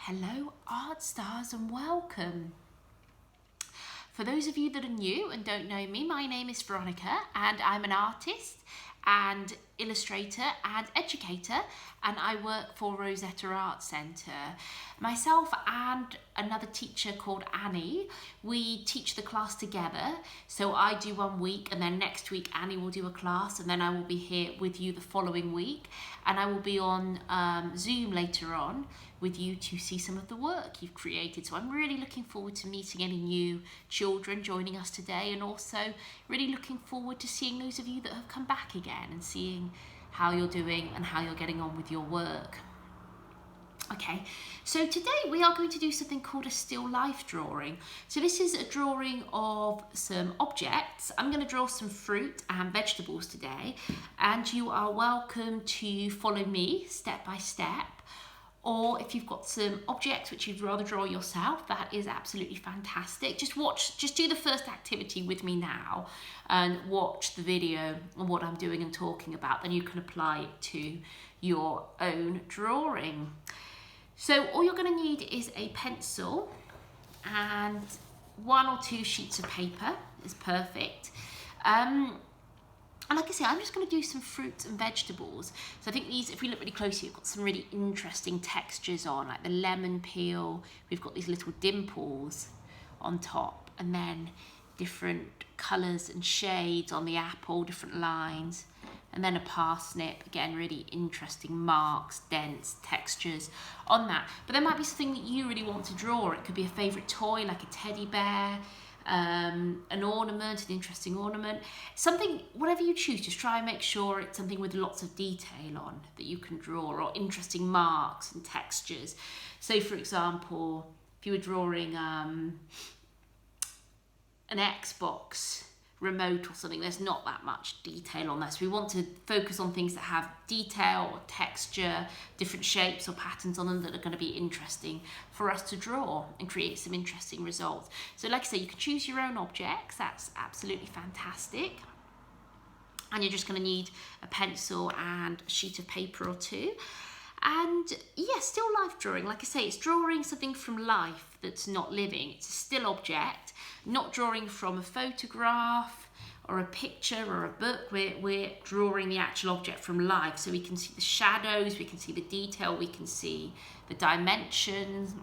Hello art stars and welcome. For those of you that are new and don't know me, my name is Veronica and I'm an artist and illustrator and educator, and I work for Rosetta Art Centre. Myself and another teacher called Annie, we teach the class together. So I do 1 week and then next week Annie will do a class, and then I will be here with you the following week, and I will be on Zoom later on with you to see some of the work you've created. So I'm really looking forward to meeting any new children joining us today, and also really looking forward to seeing those of you that have come back again and seeing how you're doing and how you're getting on with your work. Okay, so today we are going to do something called a still life drawing. So this is a drawing of some objects. I'm going to draw some fruit and vegetables today, and you are welcome to follow me step by step. Or if you've got some objects which you'd rather draw yourself, that is absolutely fantastic. Just do the first activity with me now and watch the video on what I'm doing and talking about. Then you can apply it to your own drawing. So all you're going to need is a pencil and 1 or 2 sheets of paper is perfect. And like I say, I'm just going to do some fruits and vegetables. So I think these, if we look really closely, we've got some really interesting textures on, like the lemon peel. We've got these little dimples on top, and then different colours and shades on the apple, different lines. And then a parsnip, again, really interesting marks, dense textures on that. But there might be something that you really want to draw. It could be a favourite toy, like a teddy bear, an ornament, an interesting ornament, something, whatever you choose. Just try and make sure it's something with lots of detail on that you can draw, or interesting marks and textures. So for example, if you were drawing an Xbox remote or something, there's not that much detail on this. We want to focus on things that have detail or texture, different shapes or patterns on them that are going to be interesting for us to draw and create some interesting results. So like I say, you can choose your own objects. That's absolutely fantastic. And you're just going to need a pencil and a sheet of paper or 2. And yeah, still life drawing. Like I say, it's drawing something from life that's not living. It's a still object, not drawing from a photograph or a picture or a book. We're drawing the actual object from life. So we can see the shadows, we can see the detail, we can see the dimensions.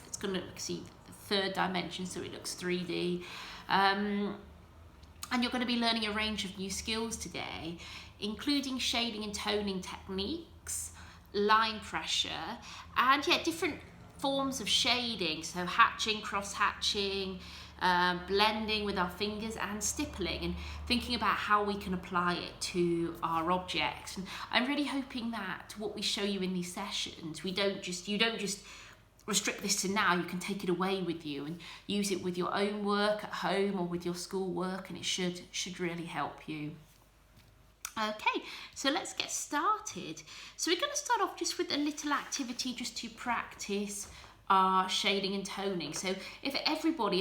It's going to see the 3rd dimension, so it looks 3D. And you're going to be learning a range of new skills today, including shading and toning techniques, line pressure, and yeah, different forms of shading. So hatching, cross hatching, blending with our fingers, and stippling, and thinking about how we can apply it to our objects. And I'm really hoping that what we show you in these sessions, you don't just restrict this to now. You can take it away with you and use it with your own work at home or with your school work, and it should really help you. Okay, so let's get started. So we're going to start off just with a little activity just to practice our shading and toning. So if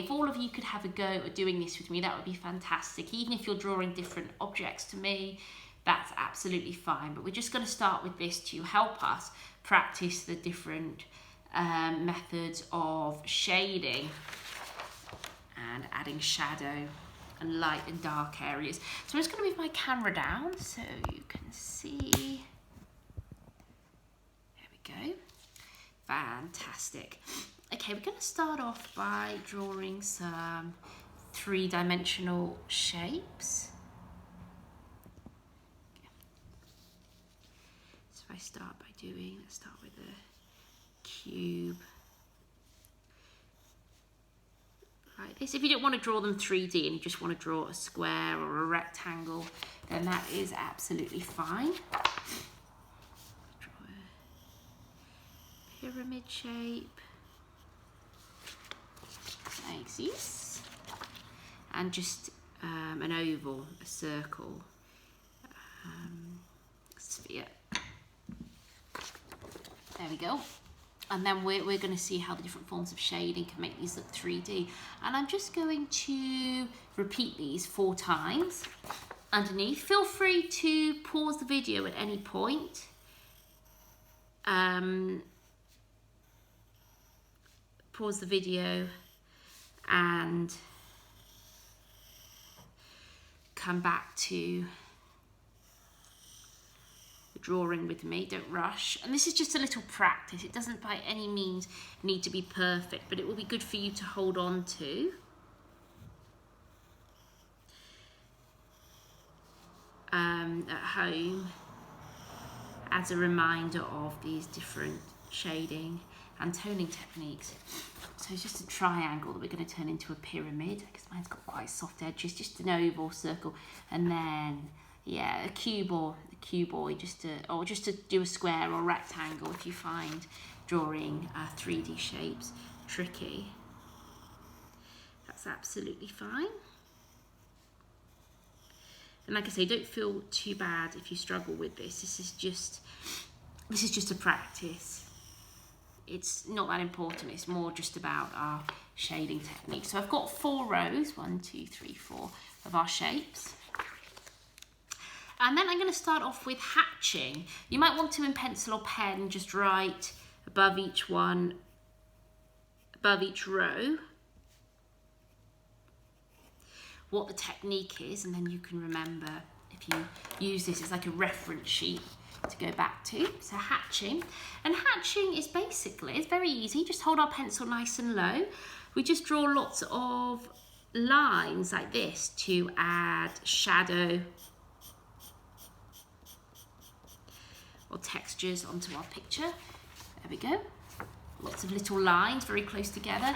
all of you could have a go at doing this with me, that would be fantastic. Even if you're drawing different objects to me, that's absolutely fine. But we're just going to start with this to help us practice the different methods of shading and adding shadow and light and dark areas. So I'm just going to move my camera down so you can see. There we go. Fantastic. Okay, we're going to start off by drawing some 3-dimensional shapes. Okay. So if I start by let's start with a cube. Like this. If you don't want to draw them 3D and you just want to draw a square or a rectangle, then that is absolutely fine. Draw a pyramid shape like this, and just an oval, a circle, sphere. There we go. And then we're going to see how the different forms of shading can make these look 3D. And I'm just going to repeat these 4 times underneath. Feel free to pause the video at any point pause the video and come back to the drawing with me. Don't rush. And this is just a little practice. It doesn't by any means need to be perfect, but it will be good for you to hold on to. At home, as a reminder of these different shading and toning techniques. So it's just a triangle that we're going to turn into a pyramid, because mine's got quite soft edges, just an oval circle, and then yeah, a cuboid, just to do a square or rectangle if you find drawing 3D shapes tricky. That's absolutely fine. And like I say, don't feel too bad if you struggle with this. This is just a practice. It's not that important. It's more just about our shading technique. So I've got 4 rows, 1, 2, 3, 4 of our shapes. And then I'm going to start off with hatching. You might want to, in pencil or pen, just write above each one, above each row, what the technique is, and then you can remember, if you use this as like a reference sheet to go back to. So hatching. And hatching is basically, it's very easy. Just hold our pencil nice and low. We just draw lots of lines like this to add shadow or textures onto our picture. There we go. Lots of little lines very close together.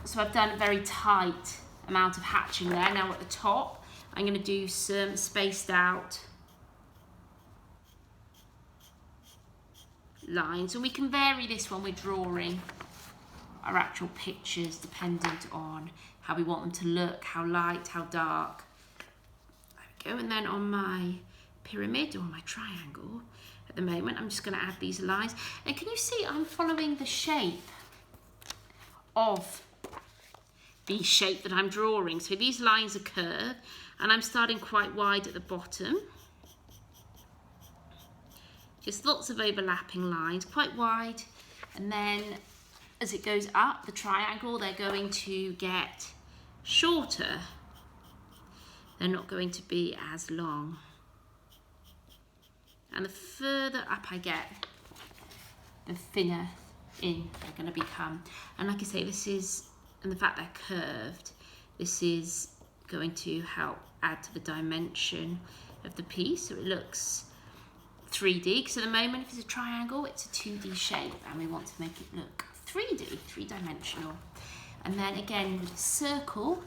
So I've done a very tight amount of hatching there. Now at the top, I'm going to do some spaced out lines, and we can vary this when we're drawing our actual pictures dependent on how we want them to look, how light, how dark. There we go. And then on my pyramid or my triangle at the moment, I'm just going to add these lines. And can you see I'm following the shape of the shape that I'm drawing? So these lines are curved, and I'm starting quite wide at the bottom. Just lots of overlapping lines, quite wide, and then as it goes up the triangle, they're going to get shorter. They're not going to be as long. And the further up I get, the thinner in they're going to become. And like I say, this is, and the fact they're curved, this is going to help add to the dimension of the piece, so it looks 3D, because at the moment, if it's a triangle, it's a 2D shape, and we want to make it look 3D, 3-dimensional. And then again, with a circle,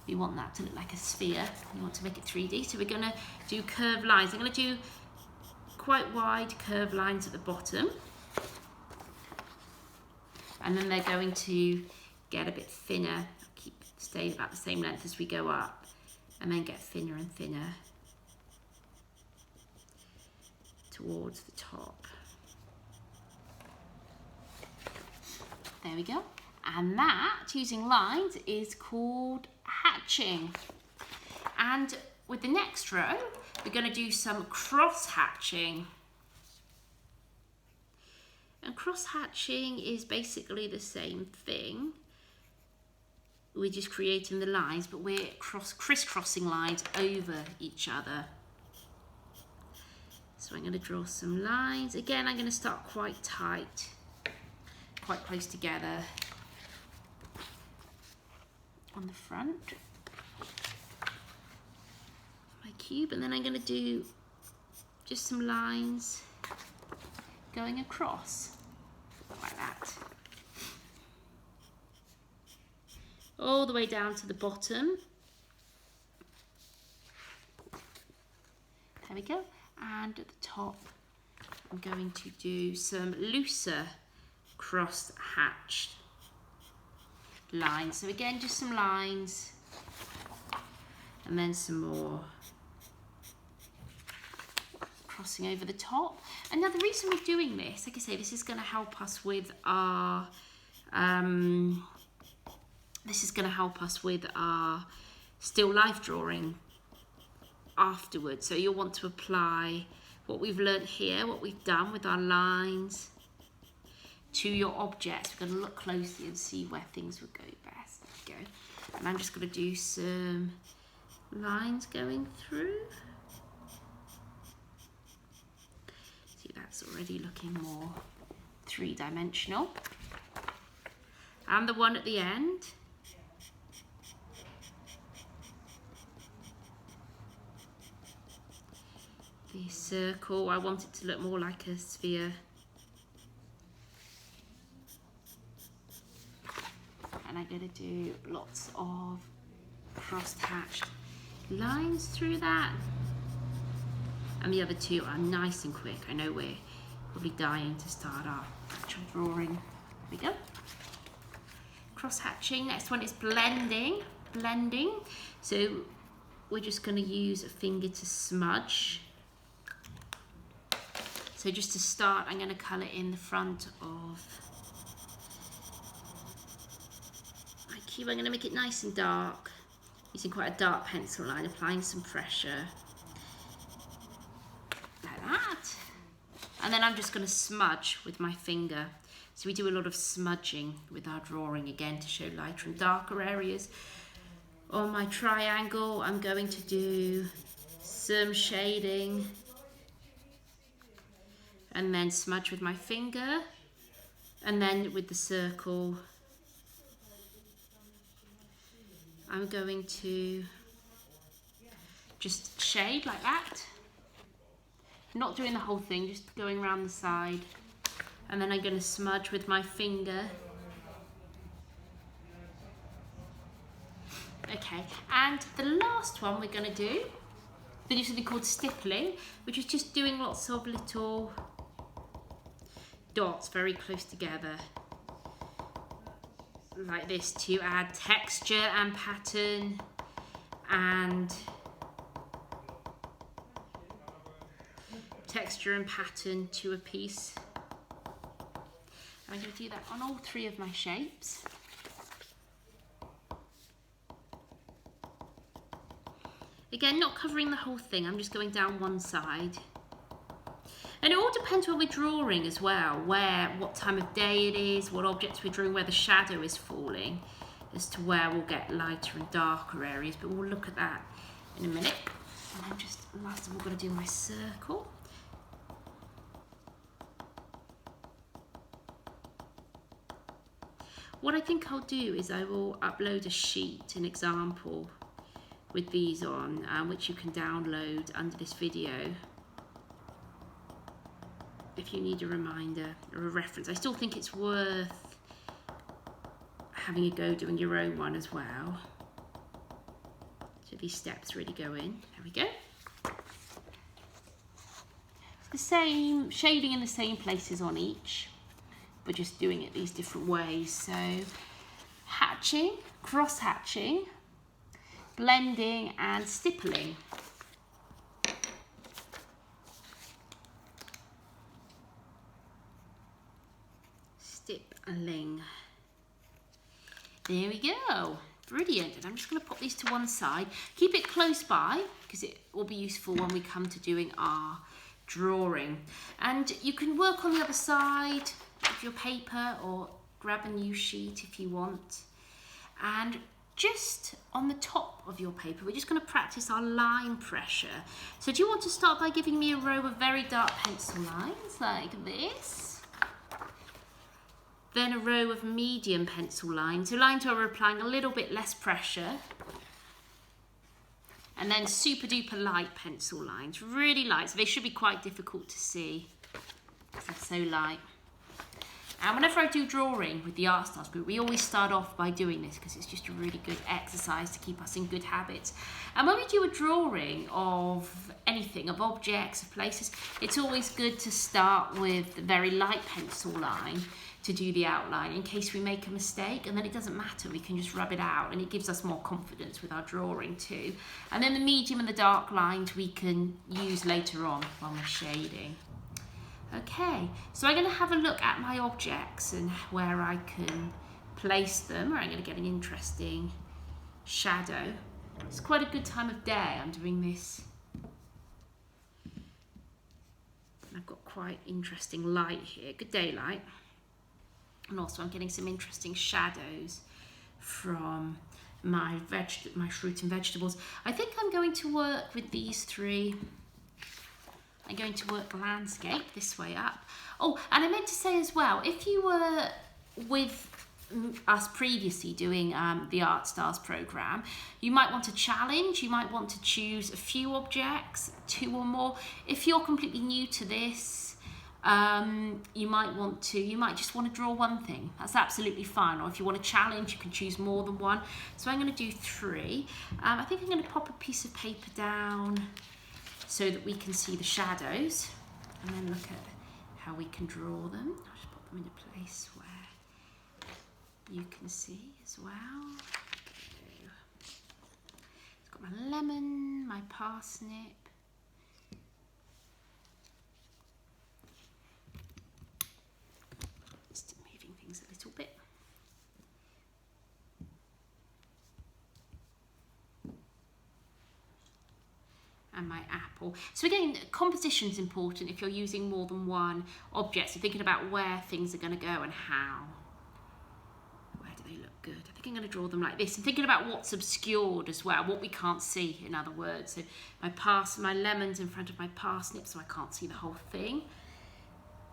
we want that to look like a sphere. We want to make it 3D, so we're going to do curved lines. I'm going to do quite wide curved lines at the bottom, and then they're going to get a bit thinner, stay about the same length as we go up, and then get thinner and thinner towards the top. There we go. And that, using lines, is called hatching. And with the next row, we're going to do some cross hatching. And cross hatching is basically the same thing. We're just creating the lines, but we're crisscrossing lines over each other. So I'm going to draw some lines. Again, I'm going to start quite tight, quite close together on the front of my cube, and then I'm going to do just some lines going across like that, all the way down to the bottom. There we go. And at the top, I'm going to do some looser cross hatched lines. So again, just some lines, and then some more crossing over the top. And now the reason we're doing this, like I say, this is going to help us with our still life drawing afterwards. So you'll want to apply what we've learnt here, what we've done with our lines, to your objects. We're going to look closely and see where things would go best. There we go. And I'm just going to do some lines going through. See, that's already looking more three-dimensional. And the one at the end. The circle, I want it to look more like a sphere. And I'm going to do lots of cross-hatched lines through that. And the other two are nice and quick. I know we're probably dying to start our actual drawing. There we go. Cross-hatching. Next one is blending. Blending. So we're just going to use a finger to smudge. So just to start, I'm going to colour in the front of my cube. I'm going to make it nice and dark, using quite a dark pencil line, applying some pressure, like that. And then I'm just going to smudge with my finger. So we do a lot of smudging with our drawing, again, to show lighter and darker areas. On my triangle, I'm going to do some shading, and then smudge with my finger, and then with the circle I'm going to just shade like that, not doing the whole thing, just going around the side, and then I'm going to smudge with my finger. Okay, and the last one we're going to do, we do something called stippling, which is just doing lots of little dots very close together like this to add texture and pattern and to a piece. I'm going to do that on all three of my shapes. Again, not covering the whole thing, I'm just going down one side. And it all depends what we're drawing as well, what time of day it is, what objects we're drawing, where the shadow is falling, as to where we'll get lighter and darker areas, but we'll look at that in a minute. And I'm just, last of all, going to do my circle. What I think I'll do is I will upload a sheet, an example, with these on, which you can download under this video if you need a reminder or a reference. I still think it's worth having a go doing your own one as well. So these steps really go in. There we go. It's the same, shading in the same places on each, but just doing it these different ways. So hatching, cross-hatching, blending and stippling. Stippling. There we go. Brilliant. And I'm just going to put these to one side. Keep it close by because it will be useful when we come to doing our drawing. And you can work on the other side of your paper or grab a new sheet if you want. And just on the top of your paper, we're just going to practice our line pressure. So do you want to start by giving me a row of very dark pencil lines like this? Then a row of medium pencil lines, so lines where we're applying a little bit less pressure. And then super duper light pencil lines, really light, so they should be quite difficult to see because they're so light. And whenever I do drawing with the Art Stars group, we always start off by doing this because it's just a really good exercise to keep us in good habits. And when we do a drawing of anything, of objects, of places, it's always good to start with a very light pencil line to do the outline in case we make a mistake, and then it doesn't matter, we can just rub it out and it gives us more confidence with our drawing too. And then the medium and the dark lines we can use later on when we're shading. Okay, so I'm going to have a look at my objects and where I can place them, or I'm going to get an interesting shadow. It's quite a good time of day I'm doing this. I've got quite interesting light here, good daylight. And also I'm getting some interesting shadows from my fruit and vegetables. I think I'm going to work with these three. I'm going to work landscape this way up. Oh, and I meant to say as well, if you were with us previously doing the Art Stars program, you might want a challenge. You might want to choose a few objects, 2 or more. If you're completely new to this, you might just want to draw one thing. That's absolutely fine. Or if you want a challenge, you can choose more than one. So I'm going to do 3. I think I'm going to pop a piece of paper down so that we can see the shadows, and then look at how we can draw them. I'll just pop them in a place where you can see as well. It's got my lemon, my parsnip. Just moving things a little bit. And my apple. So again, composition is important if you're using more than one object. So thinking about where things are going to go and how. Where do they look good? I think I'm going to draw them like this. And thinking about what's obscured as well, what we can't see, in other words. So my lemon's in front of my parsnip, so I can't see the whole thing.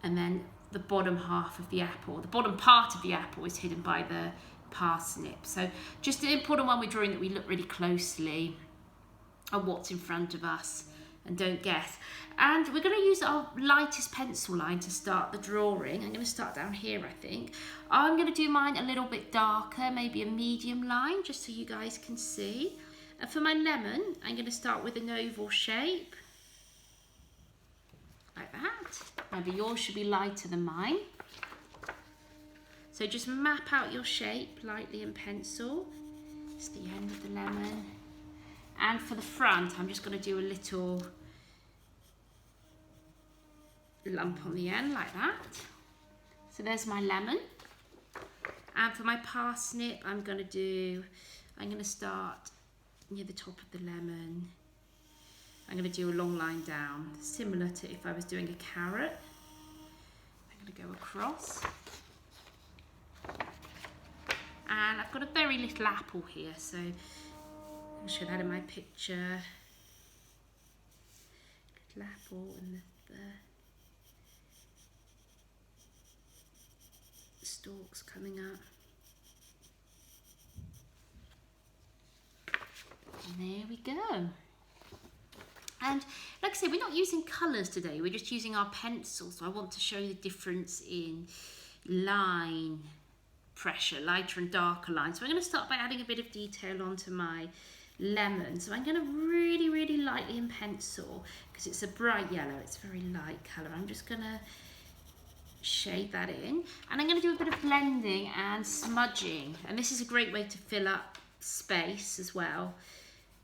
And then the bottom half of the apple, the bottom part of the apple is hidden by the parsnip. So just an important one we're drawing, that we look really closely at what's in front of us and don't guess. And we're going to use our lightest pencil line to start the drawing. I'm going to start down here, I think. I'm going to do mine a little bit darker, maybe a medium line, just so you guys can see. And for my lemon, I'm going to start with an oval shape, like that. Maybe yours should be lighter than mine. So just map out your shape lightly in pencil. It's the end of the lemon. And for the front, I'm just going to do a little lump on the end, like that. So there's my lemon. And for my parsnip, I'm going to start near the top of the lemon. I'm going to do a long line down, similar to if I was doing a carrot. I'm going to go across. And I've got a very little apple here, so I'll show that in my picture. Little apple and the stalks coming up. And there we go. And like I said, we're not using colours today, we're just using our pencils. So I want to show you the difference in line pressure, lighter and darker lines. So I'm going to start by adding a bit of detail onto my lemon. So I'm going to really, really lightly in pencil, because it's a bright yellow, it's a very light colour. I'm just going to shade that in, and I'm going to do a bit of blending and smudging. And this is a great way to fill up space as well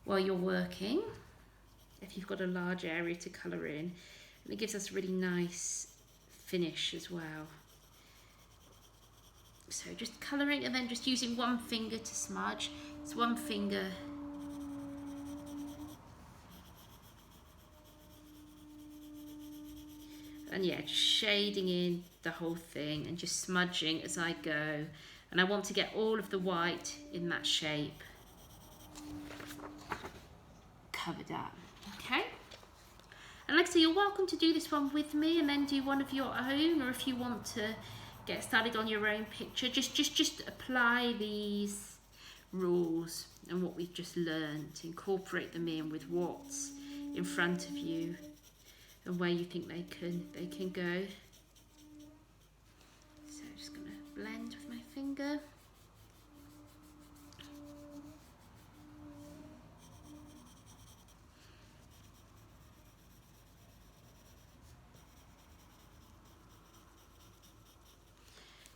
while you're working, if you've got a large area to colour in. And it gives us a really nice finish as well. So just colouring and then just using one finger to smudge. It's one finger. And yeah, just shading in the whole thing and just smudging as I go. And I want to get all of the white in that shape covered up, okay? And like I say, you're welcome to do this one with me and then do one of your own, or if you want to get started on your own picture, just apply these rules and what we've just learned, incorporate them in with what's in front of you and where you think they can go. So I'm just going to blend with my finger.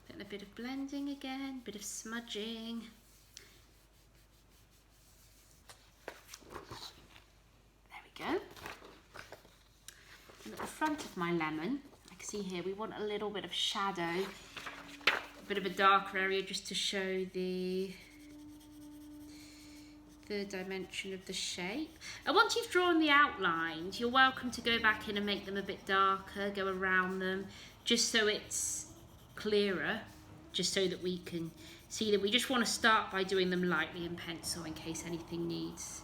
Then a bit of blending again, a bit of smudging. There we go. And at the front of my lemon, I can see here, we want a little bit of shadow, a bit of a darker area just to show the dimension of the shape. And once you've drawn the outlines, you're welcome to go back in and make them a bit darker, go around them, just so it's clearer just so that we can see them. We just want to start by doing them lightly in pencil in case anything needs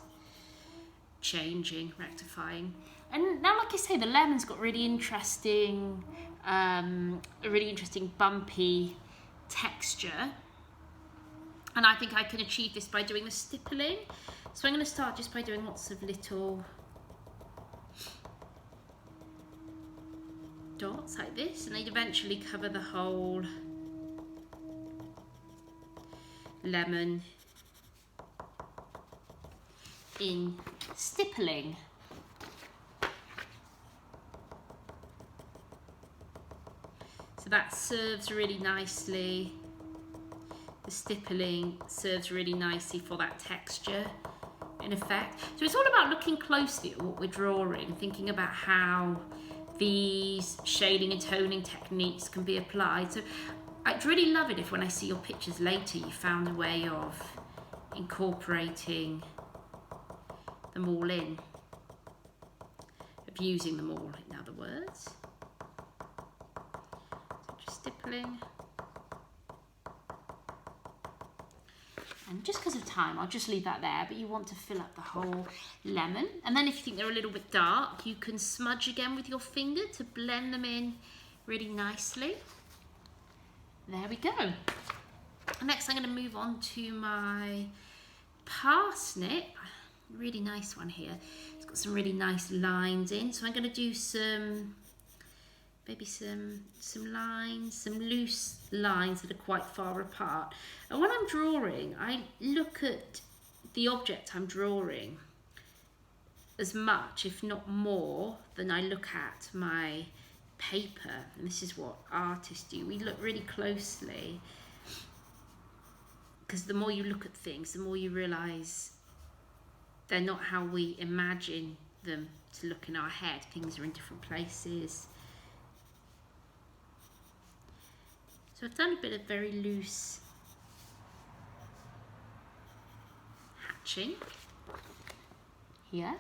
changing, rectifying. And now, like I say, the lemon's got really interesting, a really interesting bumpy texture. And I think I can achieve this by doing the stippling. So I'm going to start just by doing lots of little dots like this, and they'd eventually cover the whole lemon in stippling. So that serves really nicely. The stippling serves really nicely for that texture in effect. So it's all about looking closely at what we're drawing, thinking about how these shading and toning techniques can be applied. So I'd really love it if when I see your pictures later you found a way of incorporating them all in, of using them all, in other words. So just stippling. And just because of time, I'll just leave that there, but you want to fill up the whole lemon. And then if you think they're a little bit dark, you can smudge again with your finger to blend them in really nicely. There we go. Next, I'm going to move on to my parsnip. Really nice one here. It's got some really nice lines in. So I'm going to do some, maybe some lines, some loose lines that are quite far apart. And when I'm drawing, I look at the object I'm drawing as much, if not more, than I look at my paper. And this is what artists do. We look really closely, because the more you look at things, the more you realise they're not how we imagine them to look in our head. Things are in different places. So I've done a bit of very loose hatching here.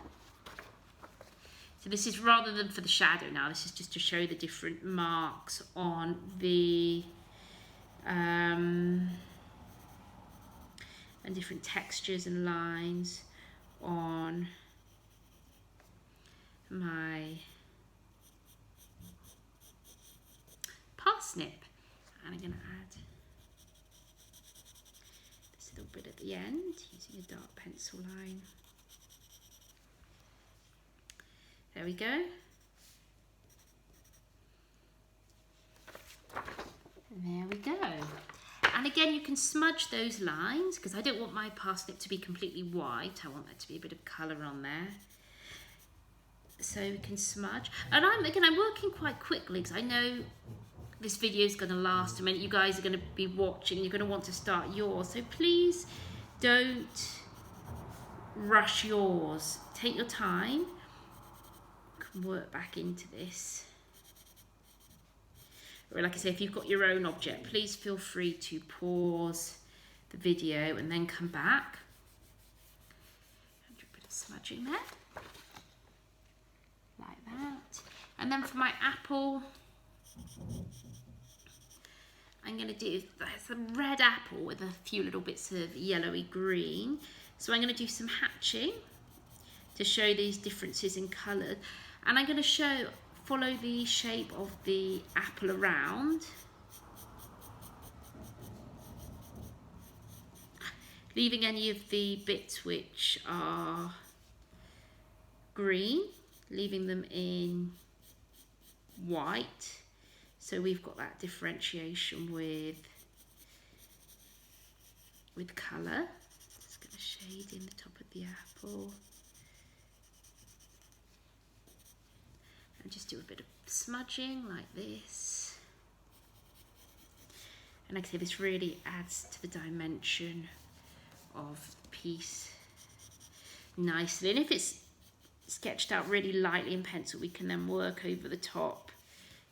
So this is rather than for the shadow now, this is just to show the different marks on the and different textures and lines on my parsnip. And I'm going to add this little bit at the end using a dark pencil line. There we go. And there we go. And again, you can smudge those lines, because I don't want my parsnip to be completely white. I want there to be a bit of colour on there. So we can smudge. And I'm working quite quickly, because I know this video is going to last a minute. You guys are going to be watching. You're going to want to start yours. So please don't rush yours. Take your time. You can work back into this. Or like I say, if you've got your own object, please feel free to pause the video and then come back. Do a bit of smudging there. Like that. And then for my apple, I'm going to do some red apple with a few little bits of yellowy green. So I'm going to do some hatching to show these differences in colour. And I'm going to follow the shape of the apple around, leaving any of the bits which are green, leaving them in white. So we've got that differentiation with colour. Just going to shade in the top of the apple. And just do a bit of smudging like this. And like I say, this really adds to the dimension of the piece nicely. And if it's sketched out really lightly in pencil, we can then work over the top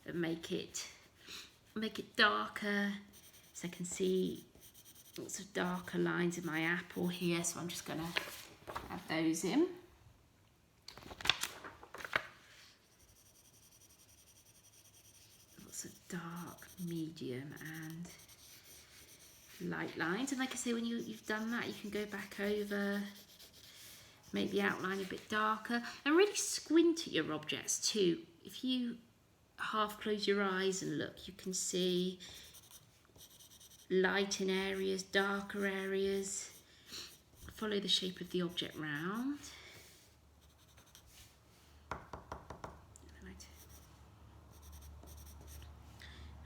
and make it darker. So I can see lots of darker lines in my apple here. So I'm just going to add those in. Lots of dark, medium and light lines. And like I say, when you've done that, you can go back over, make the outline a bit darker, and really squint at your objects too. If you half close your eyes and look, you can see light in areas, darker areas. Follow the shape of the object round.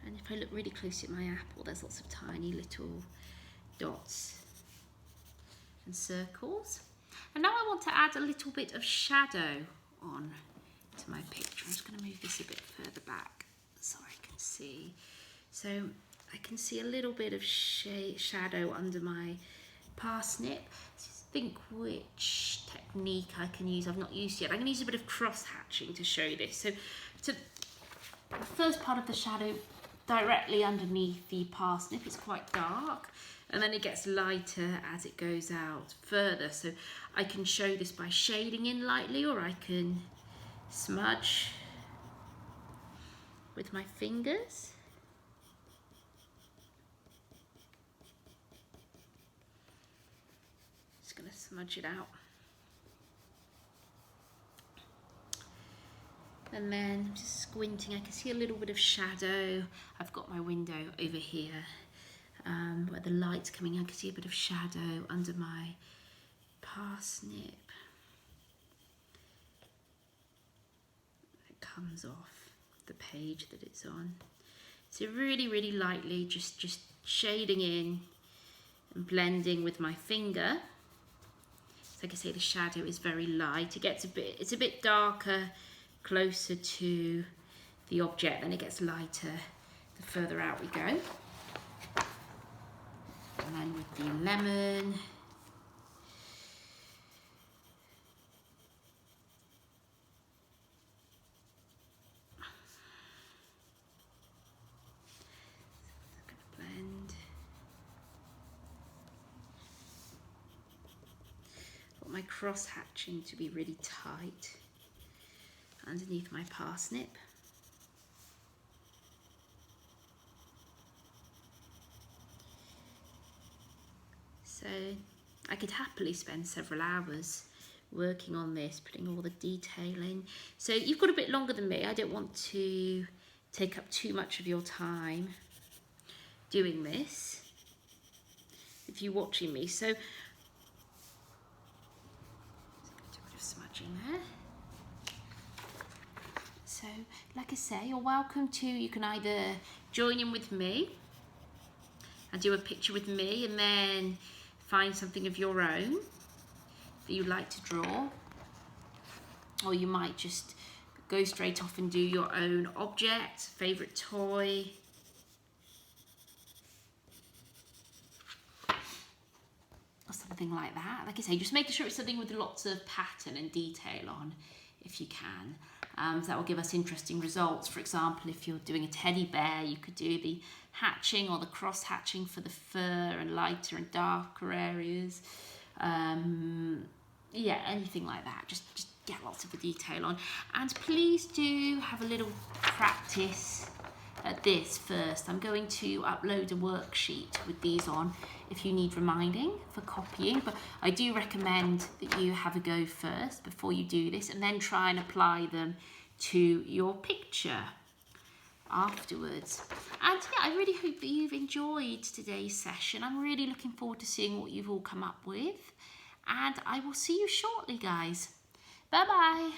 And if I look really close at my apple, there's lots of tiny little dots and circles. And now I want to add a little bit of shadow on to my picture. I'm just going to move this a bit further back so I can see. So I can see a little bit of shadow under my parsnip. Just think which technique I can use. I've not used yet. I'm going to use a bit of cross hatching to show this. So the first part of the shadow directly underneath the parsnip, it's quite dark, and then it gets lighter as it goes out further. So I can show this by shading in lightly, or I can smudge with my fingers. Just going to smudge it out. And then just squinting, I can see a little bit of shadow. I've got my window over here where the light's coming in. I can see a bit of shadow under my parsnip. It comes off the page that it's on. So really, really lightly, just shading in and blending with my finger. So like I say, the shadow is very light. It's a bit darker closer to the object, then it gets lighter the further out we go. And then with the lemon, blend. I want my cross hatching to be really tight underneath my parsnip. So I could happily spend several hours working on this, putting all the detail in. So you've got a bit longer than me. I don't want to take up too much of your time doing this if you're watching me. So just a bit of smudging there. So, like I say, you're welcome to, you can either join in with me and do a picture with me and then find something of your own that you like to draw, or you might just go straight off and do your own object, favourite toy, or something like that. Like I say, just making sure it's something with lots of pattern and detail on if you can. So that will give us interesting results. For example, if you're doing a teddy bear, you could do the hatching or the cross hatching for the fur and lighter and darker areas. Yeah, anything like that. Just get lots of the detail on. And please do have a little practice at this first. I'm going to upload a worksheet with these on if you need reminding for copying, but I do recommend that you have a go first before you do this, and then try and apply them to your picture afterwards. And yeah, I really hope that you've enjoyed today's session. I'm really looking forward to seeing what you've all come up with, and I will see you shortly, guys. Bye bye.